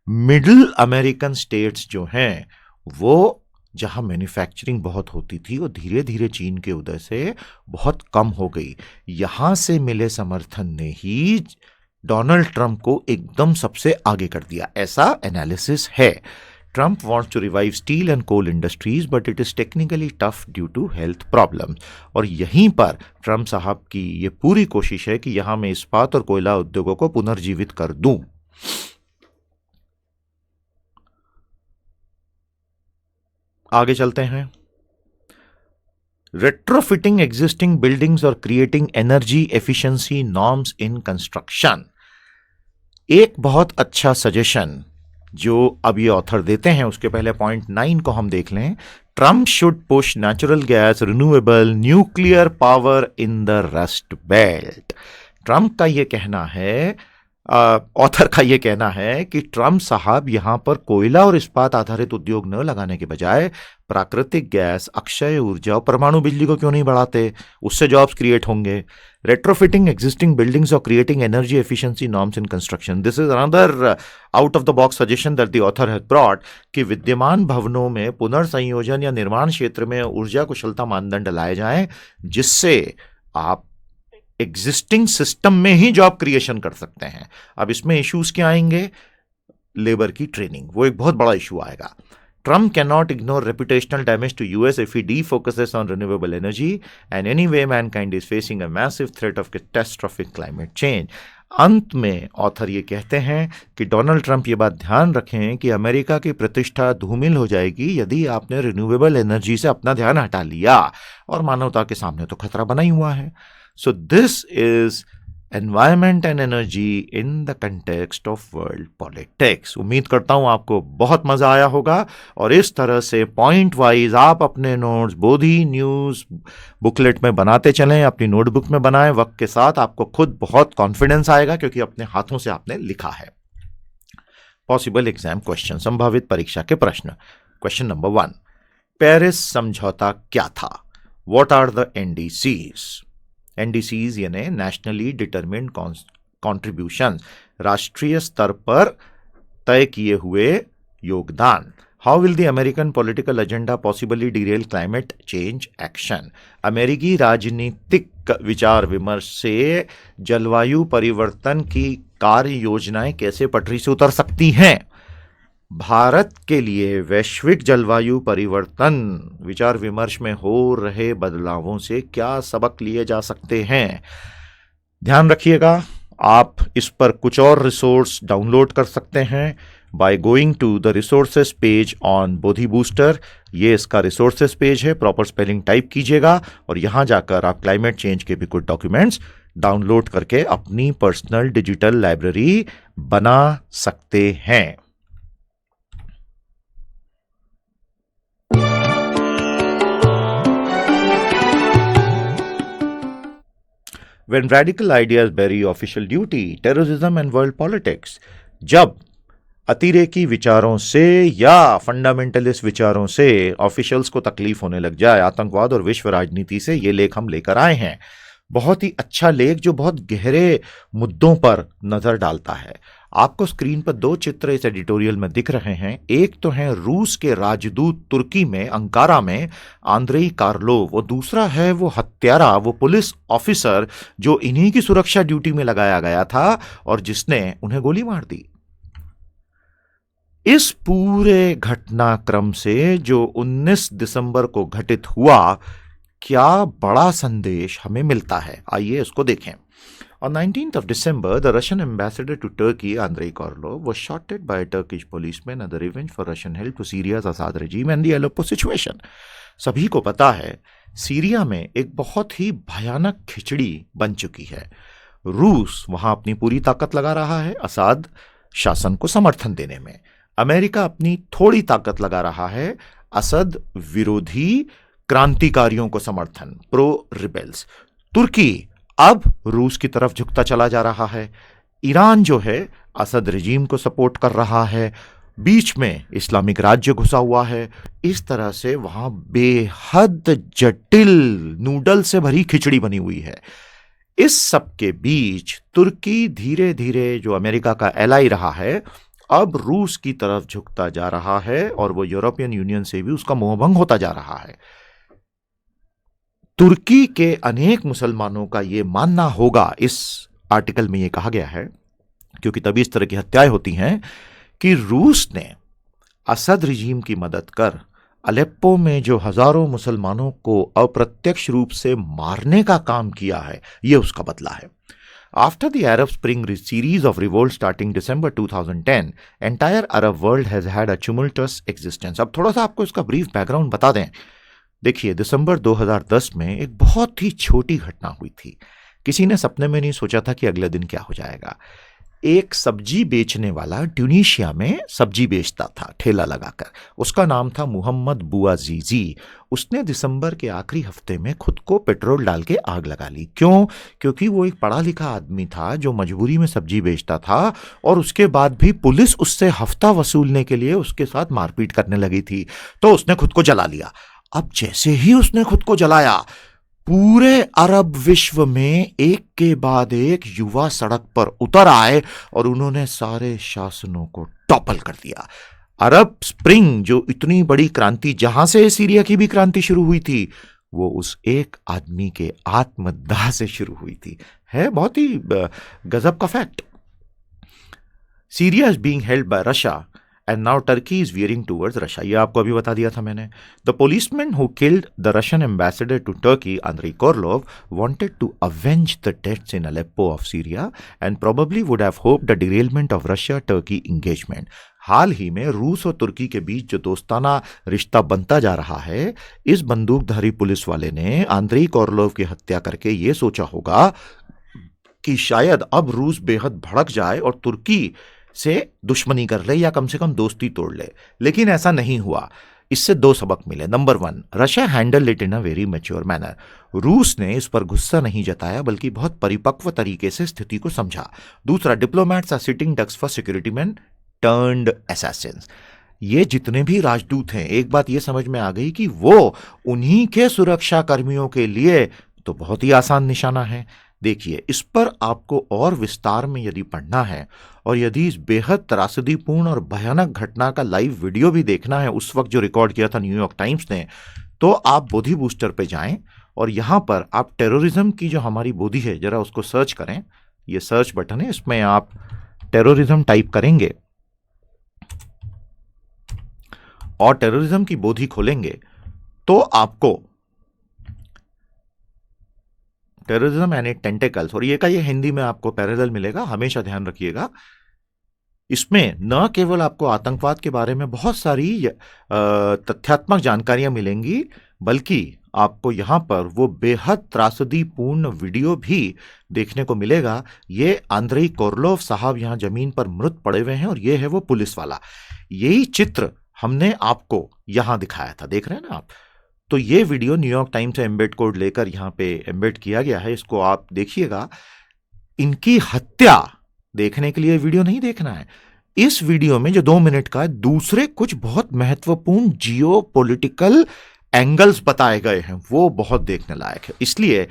मिडिल अमेरिकन स्टेट्स जो हैं वो जहां मैन्युफैक्चरिंग बहुत होती थी, वो धीरे धीरे चीन के उदय से बहुत कम हो गई। यहां से मिले समर्थन ने ही डोनाल्ड ट्रंप को एकदम सबसे आगे कर दिया, ऐसा एनालिसिस है। Trump wants to revive steel and coal industries, but it is technically tough due to health problems. और यहीं पर ट्रम्प साहब की ये पूरी कोशिश है कि यहां मैं इस्पात और कोयला उद्योगों को पुनर्जीवित कर दूं। आगे चलते हैं। रेट्रोफिटिंग एग्जिस्टिंग बिल्डिंग्स और creating energy efficiency norms in construction. एक बहुत अच्छा सजेशन जो अब ये ऑथर देते हैं, उसके पहले पॉइंट 9 को हम देख लें। Trump should push natural gas, renewable, nuclear power in the rust belt. Trump का ये कहना है, ऑथर का ये कहना है कि ट्रम्प साहब यहां पर कोयला और इस्पात आधारित उद्योग न लगाने के बजाय प्राकृतिक गैस, अक्षय ऊर्जा और परमाणु बिजली को क्यों नहीं बढ़ाते? उससे जॉब्स क्रिएट होंगे। रेट्रोफिटिंग एग्जिस्टिंग बिल्डिंग्स और creating energy efficiency norms in construction. This is another out of the box suggestion that the author has brought कि विद्यमान भवनों में पुनर्संयोजन या निर्माण क्षेत्र में ऊर्जा कुशलता मानदंड लाए जाएं, जिससे आप एग्जिस्टिंग सिस्टम में ही जॉब क्रिएशन कर सकते हैं। अब इसमें इश्यूज क्या आएंगे? लेबर की ट्रेनिंग, वो एक बहुत बड़ा इशू आएगा। Trump cannot ignore reputational damage to US if he defocuses on renewable energy, and anyway mankind is facing a massive threat of catastrophic climate change. अंत में ऑथर ये कहते हैं कि डोनाल्ड ट्रंप ये बात ध्यान रखें कि अमेरिका की प्रतिष्ठा धूमिल हो जाएगी यदि आपने रिन्यूएबल एनर्जी से अपना ध्यान हटा लिया, और मानवता के सामने तो खतरा बना ही हुआ है। So this is environment and energy in the context of world politics. उम्मीद करता हूं आपको बहुत मजा आया होगा, और इस तरह से पॉइंट वाइज आप अपने नोट्स बोधी न्यूज बुकलेट में बनाते चलें, अपनी नोटबुक में बनाएं। वक्त के साथ आपको खुद बहुत कॉन्फिडेंस आएगा क्योंकि अपने हाथों से आपने लिखा है। पॉसिबल एग्जाम क्वेश्चन, संभावित परीक्षा के प्रश्न। क्वेश्चन नंबर 1, पेरिस समझौता क्या था? What are the NDCs? NDCs यानी नेशनली डिटरमिन्ड कॉन्ट्रीब्यूशन, राष्ट्रीय स्तर पर तय किए हुए योगदान। How will the American political agenda possibly derail climate change action? अमेरिकी राजनीतिक विचार विमर्श से जलवायु परिवर्तन की कार्य योजनाएं कैसे पटरी से उतर सकती हैं? भारत के लिए वैश्विक जलवायु परिवर्तन विचार विमर्श में हो रहे बदलावों से क्या सबक लिए जा सकते हैं। ध्यान रखिएगा, आप इस पर कुछ और रिसोर्स डाउनलोड कर सकते हैं by going to the resources page on Bodhi Booster. ये इसका रिसोर्सेस पेज है, प्रॉपर स्पेलिंग टाइप कीजिएगा और यहां जाकर आप क्लाइमेट चेंज के भी कुछ डॉक्यूमेंट्स डाउनलोड करके अपनी पर्सनल डिजिटल लाइब्रेरी बना सकते हैं। When radical ideas bury official duty, terrorism and world politics, जब अतिरेकी विचारों से या फंडामेंटलिस्ट विचारों से ऑफिशियल्स को तकलीफ होने लग जाए, आतंकवाद और विश्व राजनीति से ये लेख हम लेकर आए हैं। बहुत ही अच्छा लेख जो बहुत गहरे मुद्दों पर नजर डालता है। आपको स्क्रीन पर दो चित्र इस एडिटोरियल में दिख रहे हैं। एक तो है रूस के राजदूत तुर्की में अंकारा में आंद्रेई कार्लोव, और दूसरा है वो हत्यारा, वो पुलिस ऑफिसर जो इन्हीं की सुरक्षा ड्यूटी में लगाया गया था और जिसने उन्हें गोली मार दी। इस पूरे घटनाक्रम से जो 19 दिसंबर को घटित हुआ, क्या बड़ा संदेश हमें मिलता है, आइए इसको देखें। On 19th of December, the Russian ambassador to Turkey, Andrei Karlov, was shot dead by a Turkish policeman as a revenge for Russian help to Syria's Assad regime and the Aleppo situation. सभी को पता है, Syria में एक बहुत ही भयानक खिचड़ी बन चुकी है। रूस वहां अपनी पूरी ताकत लगा रहा है असाद शासन को समर्थन देने में। अमेरिका अपनी थोड़ी ताकत लगा रहा है असद विरोधी क्रांतिकारियों को समर्थन, प्रो रिबेल्स। तुर्की अब रूस की तरफ झुकता चला जा रहा है। ईरान जो है असद रजीम को सपोर्ट कर रहा है। बीच में इस्लामिक राज्य घुसा हुआ है। इस तरह से वहां बेहद जटिल नूडल से भरी खिचड़ी बनी हुई है। इस सब के बीच तुर्की धीरे धीरे जो अमेरिका का एलाई रहा है, अब रूस की तरफ झुकता जा रहा है और वो यूरोपियन यूनियन से भी उसका मोहभंग होता जा रहा है। तुर्की के अनेक मुसलमानों का यह मानना होगा, इस आर्टिकल में यह कहा गया है, क्योंकि तभी इस तरह की हत्याएं होती हैं, कि रूस ने असद रिजीम की मदद कर अलेप्पो में जो हजारों मुसलमानों को अप्रत्यक्ष रूप से मारने का काम किया है, यह उसका बदला है। After the Arab Spring series of revolts starting December 2010, entire Arab world has had a tumultuous existence. अब थोड़ा सा आपको इसका ब्रीफ बैकग्राउंड बता दें। देखिए, दिसंबर 2010 में एक बहुत ही छोटी घटना हुई थी। किसी ने सपने में नहीं सोचा था कि अगले दिन क्या हो जाएगा। एक सब्जी बेचने वाला ट्यूनीशिया में सब्जी बेचता था ठेला लगाकर। उसका नाम था मोहम्मद बुआजीजी। उसने दिसंबर के आखिरी हफ्ते में खुद को पेट्रोल डाल के आग लगा ली। क्यों? क्योंकि वो एक पढ़ा लिखा आदमी था जो मजबूरी में सब्जी बेचता था, और उसके बाद भी पुलिस उससे हफ्ता वसूलने के लिए उसके साथ मारपीट करने लगी थी, तो उसने खुद को जला लिया। अब जैसे ही उसने खुद को जलाया, पूरे अरब विश्व में एक के बाद एक युवा सड़क पर उतर आए और उन्होंने सारे शासनों को टॉपल कर दिया। अरब स्प्रिंग, जो इतनी बड़ी क्रांति जहां से सीरिया की भी क्रांति शुरू हुई थी, वो उस एक आदमी के आत्मदाह से शुरू हुई थी। है बहुत ही गजब का fact. Syria is being held by Russia and now Turkey is veering towards Russia. ये आपको अभी बता दिया था मैंने। The policeman who killed the Russian ambassador to Turkey, Andrei Korlov, wanted to avenge the deaths in Aleppo of Syria and probably would have hoped the derailment of Russia-Turkey engagement. हाल ही में रूस और तुर्की के बीच जो दोस्ताना रिश्ता बनता जा रहा है, इस बंदूकधारी पुलिस वाले ने आंद्रेई कोर्लोव की हत्या करके ये सोचा होगा कि शायद अब रूस बेहद भड़क जाए और तुर्की से दुश्मनी कर ले या कम से कम दोस्ती तोड़ ले, लेकिन ऐसा नहीं हुआ। इससे दो सबक मिले। Number 1, Russia handle it in a very mature manner. रूस ने इस पर गुस्सा नहीं जताया, बल्कि बहुत परिपक्व तरीके से स्थिति को समझा। दूसरा, diplomats are sitting ducks for security man turned assassins. ये जितने भी राजदूत हैं, एक बात ये समझ में आ गई कि वो उन्हीं के सुरक्षा कर्मियों के लिए तो बहुत ही आसान निशाना है। देखिए, इस पर आपको और विस्तार में यदि पढ़ना है और यदि इस बेहद त्रासदीपूर्ण और भयानक घटना का लाइव वीडियो भी देखना है, उस वक्त जो रिकॉर्ड किया था न्यूयॉर्क टाइम्स ने, तो आप बोधी बूस्टर पे जाएं और यहां पर आप टेररिज्म की जो हमारी बोधी है, जरा उसको सर्च करें। ये सर्च बटन है, इसमें आप टेररिज्म टाइप करेंगे और टेररिज्म की बोधी खोलेंगे तो आपको टेररिज्म एंड इट टेंटेकल्स, और ये का ये हिंदी में आपको पैरेलल मिलेगा, हमेशा ध्यान रखिएगा। इसमें न केवल आपको आतंकवाद के बारे में बहुत सारी तथ्यात्मक जानकारियां मिलेंगी, बल्कि आपको यहां पर वो बेहद त्रासदीपूर्ण वीडियो भी देखने को मिलेगा। ये आंद्रेई कोरलोव साहब यहां जमीन पर मृत पड़े हुए हैं और ये है वो पुलिस वाला। यही चित्र हमने आपको यहां दिखाया था, देख रहे हैं ना आप। तो ये वीडियो न्यूयॉर्क टाइम्स से एम्बेड कोड लेकर यहां पे एम्बेड किया गया है, इसको आप देखिएगा। इनकी हत्या देखने के लिए वीडियो नहीं देखना है। इस वीडियो में जो 2 मिनट का है, दूसरे कुछ बहुत महत्वपूर्ण जियो पॉलिटिकल एंगल्स बताए गए हैं, वो बहुत देखने लायक है। इसलिए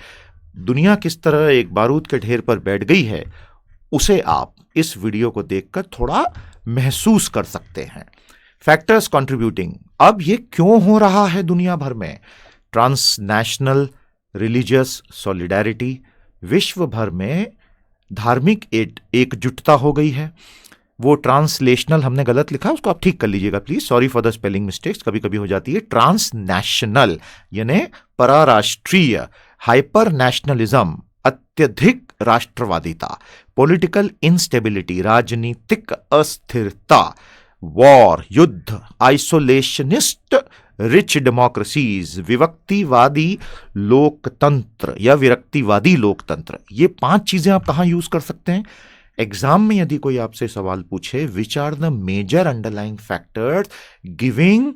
दुनिया किस तरह एक बारूद के ढेर पर बैठ गई है, उसे आप इस वीडियो को देखकर थोड़ा महसूस कर सकते हैं। फैक्टर्स कंट्रीब्यूटिंग, अब ये क्यों हो रहा है दुनिया भर में? ट्रांसनेशनल रिलीजियस सॉलिडारिटी, विश्व भर में धार्मिक एकजुटता हो गई है। वो ट्रांसलेशनल हमने गलत लिखा, उसको आप ठीक कर लीजिएगा please, sorry for the spelling mistakes, कभी कभी हो जाती है। ट्रांसनेशनल यानी पराराष्ट्रीय, हाइपर नेशनलिज्म अत्यधिक राष्ट्रवादिता, पॉलिटिकल इंस्टेबिलिटी राजनीतिक अस्थिरता, वॉर युद्ध, आइसोलेशनिस्ट रिच डेमोक्रेसीज, विभक्तिवादी लोकतंत्र या विरक्तिवादी लोकतंत्र। ये 5 चीजें आप कहां यूज कर सकते हैं? एग्जाम में यदि कोई आपसे सवाल पूछे which are the major underlying factors giving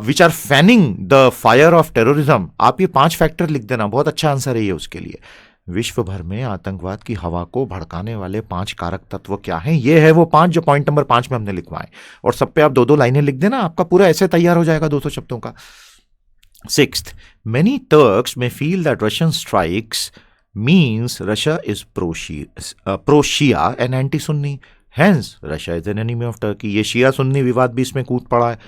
which are fanning the fire of terrorism, आप ये 5 फैक्टर लिख देना, बहुत अच्छा आंसर है ये उसके लिए। विश्व भर में आतंकवाद की हवा को भड़काने वाले 5 कारक तत्व क्या हैं? ये है वो 5 जो पॉइंट नंबर 5 में हमने लिखवाए, और सब पे आप 2-2 लाइनें लिख देना, आपका पूरा ऐसे तैयार हो जाएगा 200 शब्दों का। 6th, many Turks may feel that Russian strikes means Russia is pro-Shia and anti-Sunni. Hence, Russia is an enemy of Turkey. ये शिया सुन्नी विवाद भी इसमें कूद पड़ा है,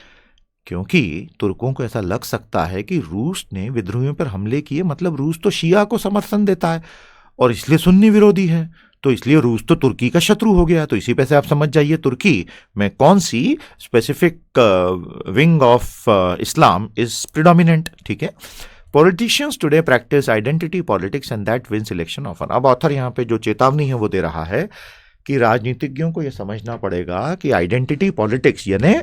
क्योंकि तुर्कों को ऐसा लग सकता है कि रूस ने विद्रोहियों पर हमले किए, मतलब रूस तो शिया को समर्थन देता है और इसलिए सुन्नी विरोधी है, तो इसलिए रूस तो तुर्की का शत्रु हो गया। तो इसी पे से आप समझ जाइए तुर्की में कौन सी specific wing of Islam is predominant. ठीक है। Politicians today practice identity politics and that wins election often. अब ऑथर यहाँ पे जो चेतावनी है वो दे रहा है कि राजनीतिज्ञों को यह समझना पड़ेगा कि आइडेंटिटी पॉलिटिक्स यानी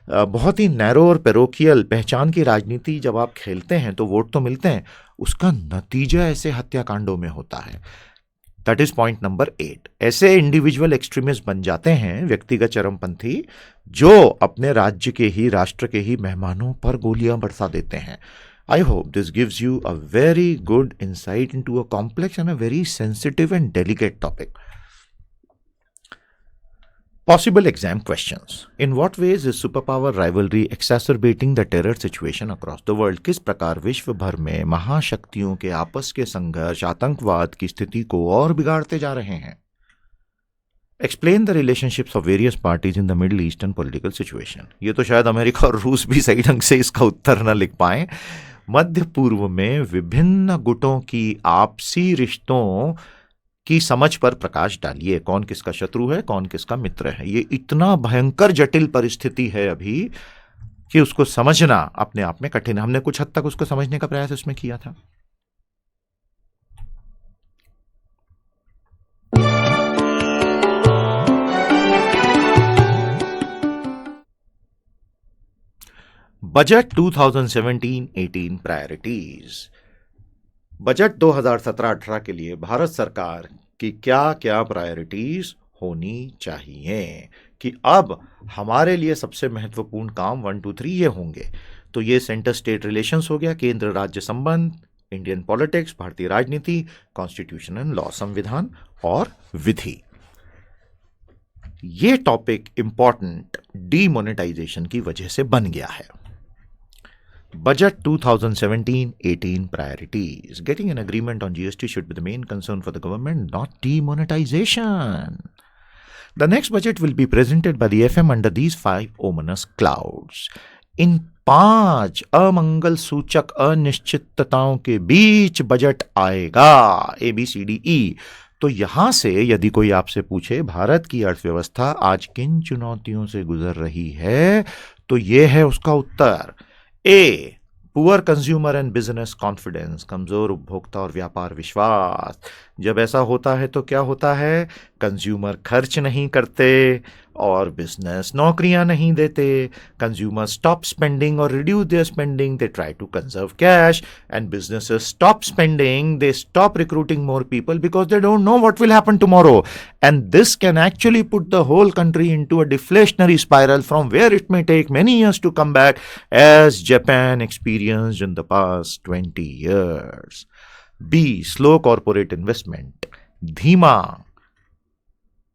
बहुत ही नैरो और पेरोकियल पहचान की राजनीति जब आप खेलते हैं तो वोट तो मिलते हैं, उसका नतीजा ऐसे हत्याकांडों में होता है। That is point number 8। ऐसे इंडिविजुअल एक्सट्रीमिस्ट बन जाते हैं, व्यक्तिगत चरमपंथी, जो अपने राज्य के ही राष्ट्र के ही मेहमानों पर गोलियां बरसा देते हैं। I hope this gives you a very good insight into a complex and a very sensitive and delicate topic. Possible exam questions. In what ways is superpower rivalry exacerbating the terror situation across the world? किस प्रकार विश्व भर में महाशक्तियों के आपस के संघर्ष आतंकवाद की स्थिति को और बिगाड़ते जा रहे हैं? Explain the relationships of various parties in the Middle Eastern political situation. ये तो शायद अमेरिका और रूस भी सही ढंग से इसका उत्तर न लिख पाए। मध्य पूर्व में विभिन्न गुटों की आपसी रिश्तों की समझ पर प्रकाश डालिए। कौन किसका शत्रु है, कौन किसका मित्र है। ये इतना भयंकर जटिल परिस्थिति है अभी कि उसको समझना अपने आप में कठिन है। हमने कुछ हद तक उसको समझने का प्रयास इसमें किया था। Budget 2017-18 priorities. बजट 2017-18 के लिए भारत सरकार की क्या क्या प्रायोरिटीज होनी चाहिए कि अब हमारे लिए सबसे महत्वपूर्ण काम 1, 2, 3 ये होंगे। तो ये सेंटर स्टेट रिलेशंस हो गया, केंद्र राज्य संबंध, इंडियन पॉलिटिक्स, भारतीय राजनीति, कॉन्स्टिट्यूशन एंड लॉ, संविधान और विधि। ये टॉपिक इंपॉर्टेंट डीमोनेटाइजेशन की वजह से बन गया है। Budget 2017-18 priorities. Getting an agreement on GST should be the main concern for the government, not demonetization. The next budget will be presented by the FM under these 5 ominous clouds. इन 5 अमंगल सूचक अनिश्चितताओं के बीच बजट आएगा, ABCDE। तो यहां से यदि कोई आपसे पूछे भारत की अर्थव्यवस्था आज किन चुनौतियों से गुजर रही है, तो ये है उसका उत्तर। A, poor consumer and business confidence, कमजोर उपभोक्ता और व्यापार विश्वास। जब ऐसा होता है तो क्या होता है, कंज्यूमर खर्च नहीं करते और बिजनेस नौकरियां नहीं देते। कंज्यूमर स्टॉप स्पेंडिंग और reduce their spending, they try to conserve cash, and businesses stop spending, they stop recruiting more people because they don't know what will happen tomorrow, and this can actually put the whole country into a deflationary spiral from where it may take many years to come back, as Japan experienced in the past 20 years. B, slow corporate investment, धीमा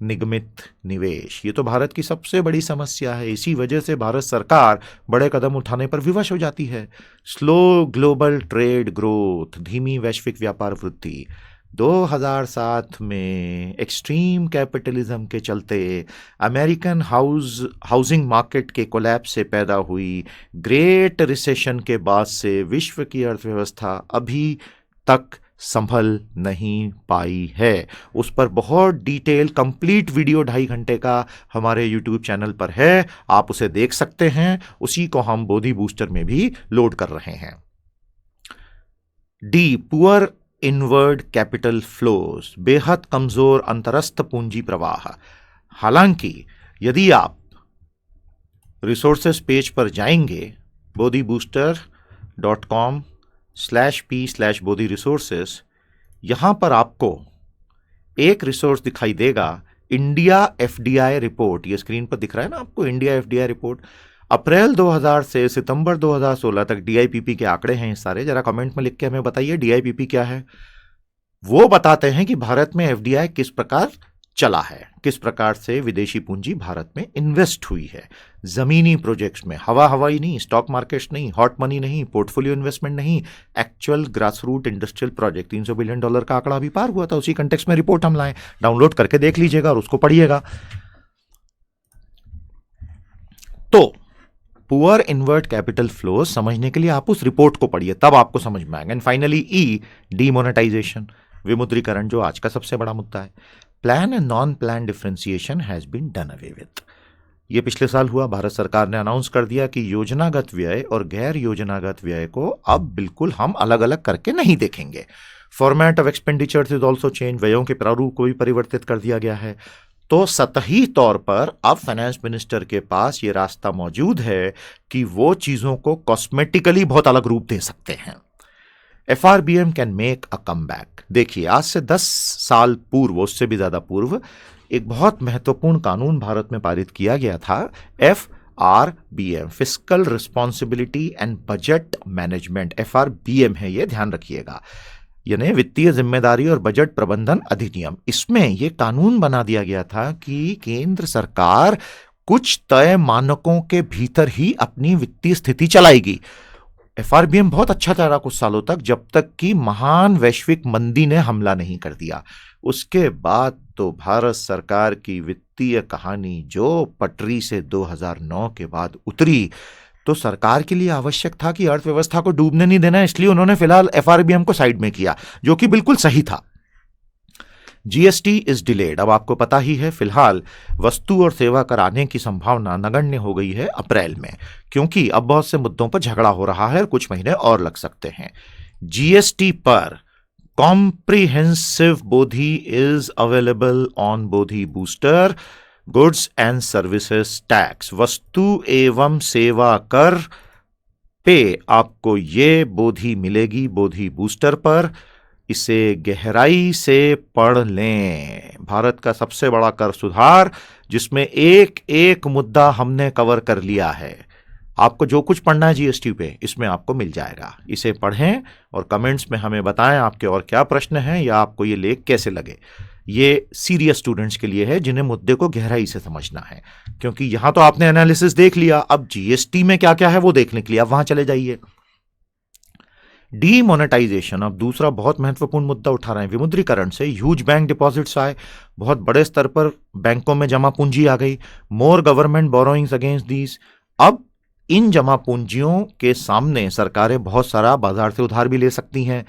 निगमित निवेश। ये तो भारत की सबसे बड़ी समस्या है, इसी वजह से भारत सरकार बड़े कदम उठाने पर विवश हो जाती है। स्लो ग्लोबल ट्रेड ग्रोथ, धीमी वैश्विक व्यापार वृद्धि। 2007 में एक्सट्रीम कैपिटलिज्म के चलते अमेरिकन हाउसिंग मार्केट के कोलैप्स से पैदा हुई ग्रेट रिसेशन के बाद से विश्व की अर्थव्यवस्था अभी तक संभल नहीं पाई है। उस पर बहुत डिटेल कंप्लीट वीडियो 2.5 घंटे का हमारे यूट्यूब चैनल पर है, आप उसे देख सकते हैं। उसी को हम बोधी बूस्टर में भी लोड कर रहे हैं। D, poor inward capital flows, बेहद कमजोर अंतरस्थ पूंजी प्रवाह। हालांकि यदि आप रिसोर्सेस पेज पर जाएंगे bodhibooster.com/p/bodhi resources, यहां पर आपको एक रिसोर्स दिखाई देगा, इंडिया एफडीआई रिपोर्ट। ये स्क्रीन पर दिख रहा है ना आपको, इंडिया एफडीआई रिपोर्ट। अप्रैल 2000 से सितंबर 2016 तक डीआईपीपी के आंकड़े हैं ये सारे। जरा कमेंट में लिख के हमें बताइए डीआईपीपी क्या है। वो बताते हैं कि भारत में एफडीआई किस प्रकार चला है, किस प्रकार से विदेशी पूंजी भारत में इन्वेस्ट हुई है। जमीनी प्रोजेक्ट्स में, हवाई नहीं, स्टॉक मार्केट्स नहीं, हॉट मनी नहीं, पोर्टफोलियो इन्वेस्टमेंट नहीं, actual grass root industrial project. $300 billion का आंकड़ा अभी पार हुआ था, उसी कंटेक्स्ट में रिपोर्ट हम लाए। डाउनलोड करके देख लीजिएगा और उसको पढ़िएगा। तो पुअर इनवर्ट कैपिटल फ्लो समझने के लिए आप उस रिपोर्ट को पढ़िए, तब आपको समझ में आएगा। एंड फाइनली ई, डीमोनेटाइजेशन, विमुद्रीकरण, जो आज का सबसे बड़ा मुद्दा है। Plan and non plan differentiation has been done away with. ये पिछले साल हुआ, भारत सरकार ने अनाउंस कर दिया कि योजनागत व्यय और गैर योजनागत व्यय को अब बिल्कुल हम अलग अलग करके नहीं देखेंगे। Format of expenditures is also change, व्ययों के प्रारूप को भी परिवर्तित कर दिया गया है। तो सतही तौर पर अब फाइनेंस मिनिस्टर के पास ये रास्ता मौजूद है कि वो चीजों को कॉस्मेटिकली बहुत अलग रूप दे सकते हैं। FRBM can make a comeback. देखिए, आज से 10 साल पूर्व, उससे भी ज्यादा पूर्व, एक बहुत महत्वपूर्ण कानून भारत में पारित किया गया था, FRBM, fiscal responsibility and budget management. FRBM है ये, ध्यान रखिएगा, यानी वित्तीय जिम्मेदारी और बजट प्रबंधन अधिनियम। इसमें यह कानून बना दिया गया था कि केंद्र सरकार कुछ तय मानकों के भीतर ही अपनी वित्तीय स्थिति चलाएगी। FRBM बहुत अच्छा चला कुछ सालों तक, जब तक कि महान वैश्विक मंदी ने हमला नहीं कर दिया। उसके बाद तो भारत सरकार की वित्तीय कहानी जो पटरी से 2009 के बाद उतरी, तो सरकार के लिए आवश्यक था कि अर्थव्यवस्था को डूबने नहीं देना, इसलिए उन्होंने फिलहाल FRBM को साइड में किया, जो कि बिल्कुल सही था। GST is delayed. अब आपको पता ही है, फिलहाल वस्तु और सेवा कर आने की संभावना नगण्य हो गई है अप्रैल में, क्योंकि अब बहुत से मुद्दों पर झगड़ा हो रहा है और कुछ महीने और लग सकते हैं। जीएसटी पर comprehensive Bodhi is available on Bodhi booster. Goods and services tax, वस्तु एवं सेवा कर पे आपको ये बोधी मिलेगी बोधी बूस्टर पर। इसे गहराई से पढ़ लें। भारत का सबसे बड़ा कर सुधार, जिसमें एक एक मुद्दा हमने कवर कर लिया है। आपको जो कुछ पढ़ना है जीएसटी पे, इसमें आपको मिल जाएगा। इसे पढ़ें और कमेंट्स में हमें बताएं आपके और क्या प्रश्न हैं, या आपको ये लेख कैसे लगे। ये सीरियस स्टूडेंट्स के लिए है जिन्हें मुद्दे को गहराई से समझना है, क्योंकि यहां तो आपने एनालिसिस देख लिया, अब जीएसटी में क्या क्या है वो देखने के लिए अब वहां चले जाइए। डीमोनेटाइजेशन, अब दूसरा बहुत महत्वपूर्ण मुद्दा उठा रहे हैं। विमुद्रीकरण से ह्यूज बैंक डिपॉजिट्स आए, बहुत बड़े स्तर पर बैंकों में जमा पूंजी आ गई। मोर गवर्नमेंट बोरोइंग्स अगेंस्ट दीज। अब इन जमा पूंजियों के सामने सरकारें बहुत सारा बाजार से उधार भी ले सकती हैं।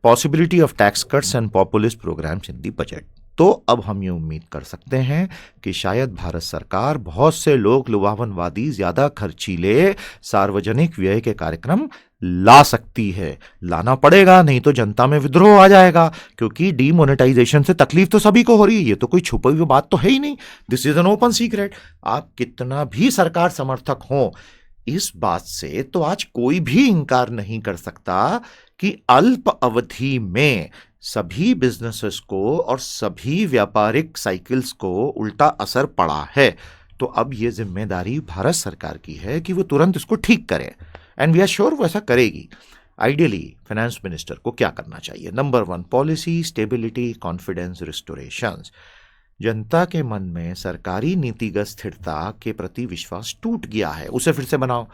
Possibility of tax cuts and populist programmes in the budget. तो अब हम ये उम्मीद कर सकते हैं कि शायद भारत सरकार बहुत से लोक लुभावनवादी ज्यादा खर्चीले सार्वजनिक व्यय के कार्यक्रम ला सकती है। लाना पड़ेगा, नहीं तो जनता में विद्रोह आ जाएगा, क्योंकि डीमोनेटाइजेशन से तकलीफ तो सभी को हो रही है, ये तो कोई छुपी हुई बात तो है ही नहीं। This is an open secret. आप कितना भी सरकार समर्थक हो इस बात से तो आज कोई भी इंकार नहीं कर सकता कि अल्प अवधि में सभी बिजनेसेस को और सभी व्यापारिक साइकिल्स को उल्टा असर पड़ा है। तो अब यह जिम्मेदारी भारत सरकार की है कि वो तुरंत इसको ठीक करे, एंड वी आर श्योर वो ऐसा करेगी। आइडियली फाइनेंस मिनिस्टर को क्या करना चाहिए? Number 1, policy stability, confidence restoration. जनता के मन में सरकारी नीतिगत स्थिरता के प्रति विश्वास टूट गया है, उसे फिर से बनाओ।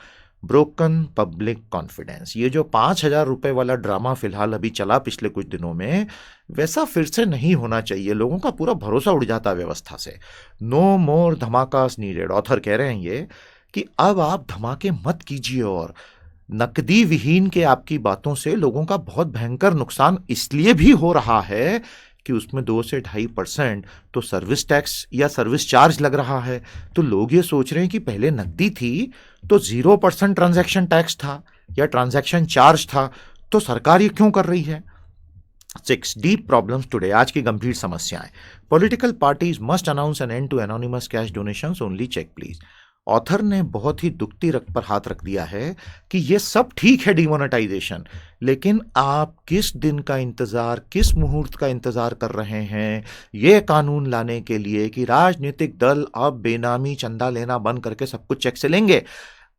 ब्रोकन पब्लिक कॉन्फिडेंस, ये जो 5,000 रुपए वाला ड्रामा फिलहाल अभी चला पिछले कुछ दिनों में, वैसा फिर से नहीं होना चाहिए। लोगों का पूरा भरोसा उड़ जाता है व्यवस्था से। नो मोर धमाकास नीडेड। ऑथर कह रहे हैं ये कि अब आप धमाके मत कीजिए, और नकदी विहीन के आपकी बातों से लोगों का बहुत भयंकर नुकसान इसलिए भी हो रहा है कि उसमें 2 से 2.5% तो सर्विस टैक्स या सर्विस चार्ज लग रहा है। तो लोग ये सोच रहे हैं कि पहले नकदी थी तो 0% ट्रांजैक्शन टैक्स था या ट्रांजैक्शन चार्ज था, तो सरकार ये क्यों कर रही है? 6 डीप प्रॉब्लम्स टुडे, आज की गंभीर समस्याएं। Political parties must announce an end to anonymous cash donations only, cheque please. Author ने बहुत ही दुखती रग पर हाथ रख दिया है कि ये सब ठीक है डिमोनेटाइजेशन, लेकिन आप किस दिन का इंतजार, किस मुहूर्त का इंतजार कर रहे हैं ये कानून लाने के लिए कि राजनीतिक दल अब बेनामी चंदा लेना बंद करके सब कुछ चेक से लेंगे?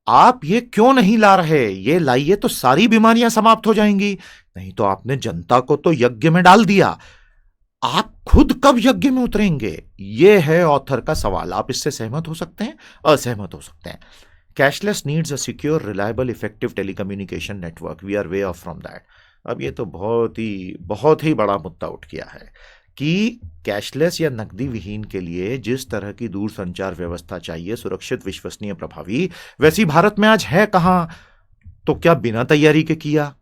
आप ये क्यों नहीं ला रहे? ये लाइए तो सारी बीमारियां समाप्त हो जाएंगी। नहीं तो आपने जनता को तो यज्ञ में डाल दिया, आप खुद कब यज्ञ में उतरेंगे? यह है ऑथर का सवाल। आप इससे सहमत हो सकते हैं, असहमत हो सकते हैं। Cashless needs a secure, reliable, effective telecommunication network. We are way off from that. अब ये तो बहुत ही बड़ा मुद्दा उठ गया है कि कैशलेस या नकदी विहीन के लिए जिस तरह की दूर संचार व्यवस्था चाहिए, सुरक्षित, विश्वसनीय, प्रभावी, वैसी भारत में आज है कहां? तो क्या बिना तैयारी के किया?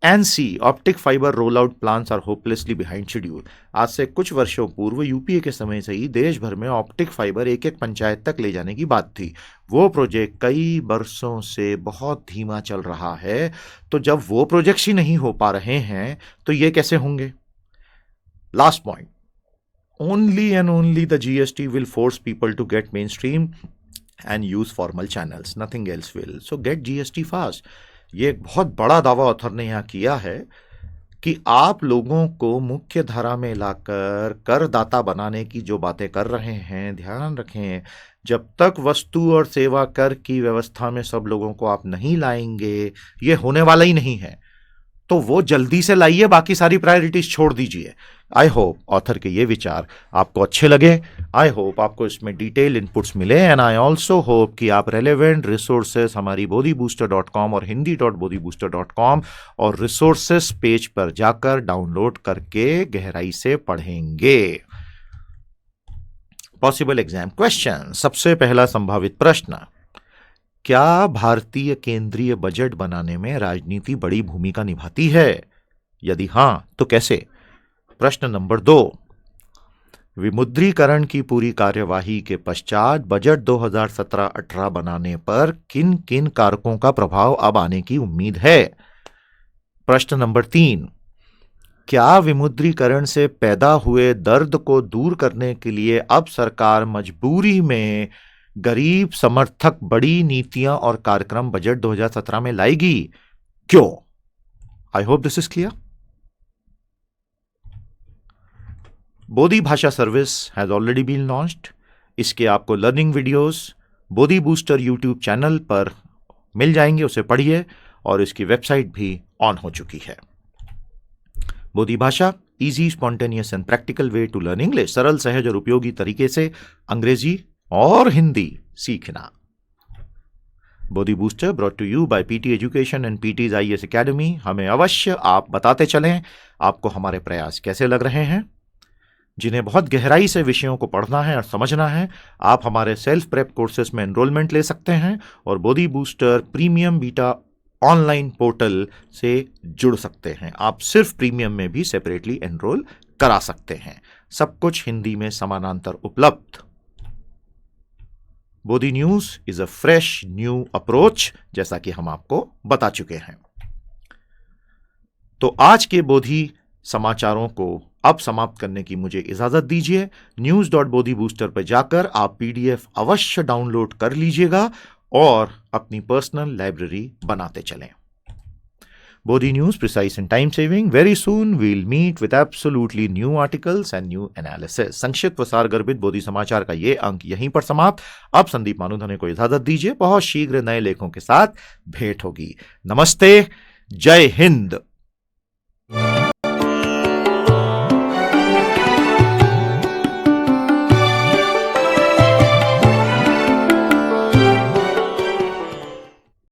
NC optic fibre roll out plans are hopelessly behind schedule. आज से कुछ वर्षों पूर्व यूपीए के समय से ही देश भर में ऑप्टिक फाइबर एक एक पंचायत तक ले जाने की बात थी। वो प्रोजेक्ट कई बरसों से बहुत धीमा चल रहा है। तो जब वो प्रोजेक्ट्स ही नहीं हो पा रहे हैं तो ये कैसे होंगे? Last point, only and only the GST will force people to get mainstream and use formal channels, nothing else will. So get GST fast. ये एक बहुत बड़ा दावा ऑथर ने यहां किया है कि आप लोगों को मुख्य धारा में लाकर करदाता बनाने की जो बातें कर रहे हैं, ध्यान रखें, जब तक वस्तु और सेवा कर की व्यवस्था में सब लोगों को आप नहीं लाएंगे, ये होने वाला ही नहीं है। तो वो जल्दी से लाइए, बाकी सारी प्रायोरिटीज छोड़ दीजिए। आई होप ऑथर के ये विचार आपको अच्छे लगे। आई होप आपको इसमें डिटेल इनपुट्स मिले, एंड आई ऑल्सो होप कि आप रेलेवेंट रिसोर्सेस हमारी bodhibooster.com और hindi.bodhibooster.com और रिसोर्सेस पेज पर जाकर डाउनलोड करके गहराई से पढ़ेंगे। Possible exam question. सबसे पहला संभावित प्रश्न, क्या भारतीय केंद्रीय बजट बनाने में राजनीति बड़ी भूमिका निभाती है? यदि हां तो कैसे? प्रश्न नंबर 2, विमुद्रीकरण की पूरी कार्यवाही के पश्चात बजट 2017-18 बनाने पर किन किन कारकों का प्रभाव अब आने की उम्मीद है? प्रश्न नंबर 3, क्या विमुद्रीकरण से पैदा हुए दर्द को दूर करने के लिए अब सरकार मजबूरी में गरीब समर्थक बड़ी नीतियां और कार्यक्रम बजट 2017 में लाएगी? क्यों? I hope this is clear. Bodhi Bhasha service has already been launched. इसके आपको learning videos Bodhi booster YouTube channel पर मिल जाएंगे, उसे पढ़िए, और इसकी वेबसाइट भी ऑन हो चुकी है। Bodhi Bhasha, easy, spontaneous and practical way to learn English. सरल, सहज और उपयोगी तरीके से अंग्रेजी और हिंदी सीखना। Bodhi Booster brought to you by PT education and PT's IAS academy. हमें अवश्य आप बताते चलें आपको हमारे प्रयास कैसे लग रहे हैं। जिन्हें बहुत गहराई से विषयों को पढ़ना है और समझना है, आप हमारे सेल्फ प्रेप कोर्सेज में एनरोलमेंट ले सकते हैं और Bodhi booster premium beta online portal से जुड़ सकते हैं। आप सिर्फ प्रीमियम में भी सेपरेटली एनरोल करा सकते हैं। सब कुछ हिंदी में समानांतर उपलब्ध। Bodhi News is a fresh new approach, जैसा कि हम आपको बता चुके हैं। तो आज के बोधी समाचारों को अब समाप्त करने की मुझे इजाजत दीजिए। news.bodhibooster पर जाकर आप पीडीएफ अवश्य डाउनलोड कर लीजिएगा और अपनी पर्सनल लाइब्रेरी बनाते चलें। Bodhi News, precise and time saving. Very soon we'll meet with absolutely new articles and new analysis. संक्षिप्त व सारगर्भित बोधी समाचार का ये अंक यहीं पर समाप्त। अब संदीप मानुधने को इजाजत दीजिए। बहुत शीघ्र नए लेखों के साथ भेंट होगी। नमस्ते, जय हिंद।